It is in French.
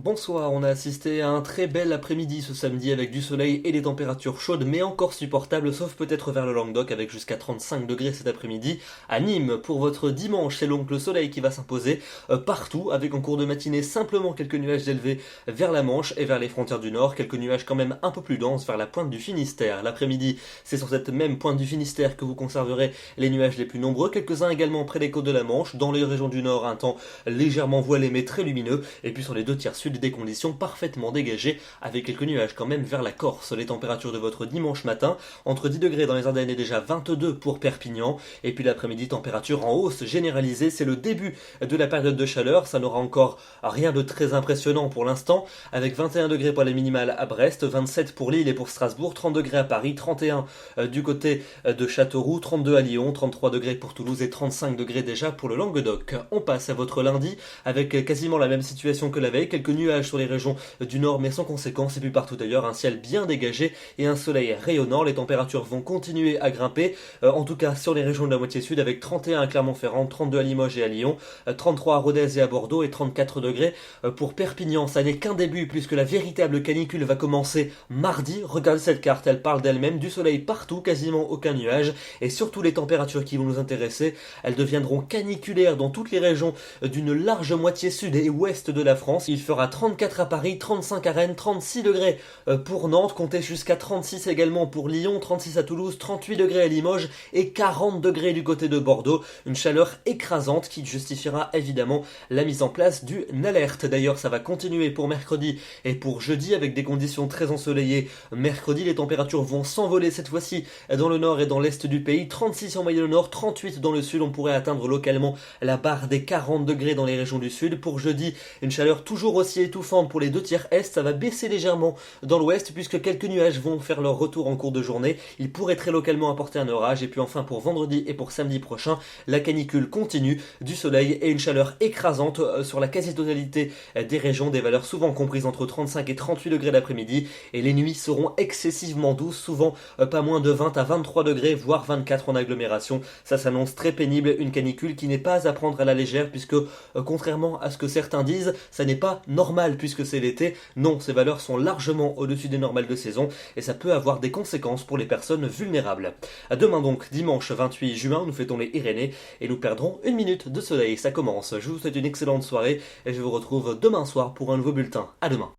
Bonsoir, on a assisté à un très bel après-midi ce samedi avec du soleil et des températures chaudes mais encore supportables, sauf peut-être vers le Languedoc avec jusqu'à 35 degrés cet après-midi. À Nîmes, pour votre dimanche, c'est l'oncle soleil qui va s'imposer partout, avec en cours de matinée simplement quelques nuages élevés vers la Manche et vers les frontières du Nord, quelques nuages quand même un peu plus denses vers la pointe du Finistère. L'après-midi, c'est sur cette même pointe du Finistère que vous conserverez les nuages les plus nombreux, quelques-uns également près des côtes de la Manche, dans les régions du Nord, un temps légèrement voilé mais très lumineux, et puis sur les deux tiers sud, des conditions parfaitement dégagées, avec quelques nuages quand même vers la Corse. Les températures de votre dimanche matin, entre 10 degrés dans les Ardennes et déjà 22 pour Perpignan, et puis l'après-midi, température en hausse généralisée, c'est le début de la période de chaleur, ça n'aura encore rien de très impressionnant pour l'instant, avec 21 degrés pour les minimales à Brest, 27 pour Lille et pour Strasbourg, 30 degrés à Paris, 31 du côté de Châteauroux, 32 à Lyon, 33 degrés pour Toulouse et 35 degrés déjà pour le Languedoc. On passe à votre lundi, avec quasiment la même situation que la veille, quelques nuages sur les régions du nord mais sans conséquence, et puis partout ailleurs un ciel bien dégagé et un soleil rayonnant. Les températures vont continuer à grimper, en tout cas sur les régions de la moitié sud, avec 31 à Clermont-Ferrand, 32 à Limoges et à Lyon, 33 à Rodez et à Bordeaux et 34 degrés pour Perpignan. Ça n'est qu'un début puisque la véritable canicule va commencer mardi. Regardez cette carte, elle parle d'elle-même, du soleil partout, quasiment aucun nuage, et surtout les températures qui vont nous intéresser, elles deviendront caniculaires dans toutes les régions d'une large moitié sud et ouest de la France. Il fera 34 à Paris, 35 à Rennes, 36 degrés pour Nantes, comptez jusqu'à 36 également pour Lyon, 36 à Toulouse, 38 degrés à Limoges et 40 degrés du côté de Bordeaux. Une chaleur écrasante qui justifiera évidemment la mise en place d'une alerte. D'ailleurs, ça va continuer pour mercredi et pour jeudi avec des conditions très ensoleillées. Mercredi, les températures vont s'envoler cette fois-ci dans le nord et dans l'est du pays. 36 en moyenne au nord, 38 dans le sud. On pourrait atteindre localement la barre des 40 degrés dans les régions du sud. Pour jeudi, une chaleur toujours aussi étouffante pour les deux tiers est. Ça va baisser légèrement dans l'ouest puisque quelques nuages vont faire leur retour en cours de journée. Il pourrait très localement apporter un orage. Et puis enfin pour vendredi et pour samedi prochain, la canicule continue, du soleil et une chaleur écrasante sur la quasi-totalité des régions, des valeurs souvent comprises entre 35 et 38 degrés l'après-midi. Et les nuits seront excessivement douces, souvent pas moins de 20 à 23 degrés, voire 24 en agglomération. Ça s'annonce très pénible, une canicule qui n'est pas à prendre à la légère puisque contrairement à ce que certains disent, ça n'est pas normal puisque c'est l'été. Non, ces valeurs sont largement au-dessus des normales de saison et ça peut avoir des conséquences pour les personnes vulnérables. À demain donc, dimanche 28 juin, nous fêtons les Irénées et nous perdrons une minute de soleil. Ça commence. Je vous souhaite une excellente soirée et je vous retrouve demain soir pour un nouveau bulletin. À demain.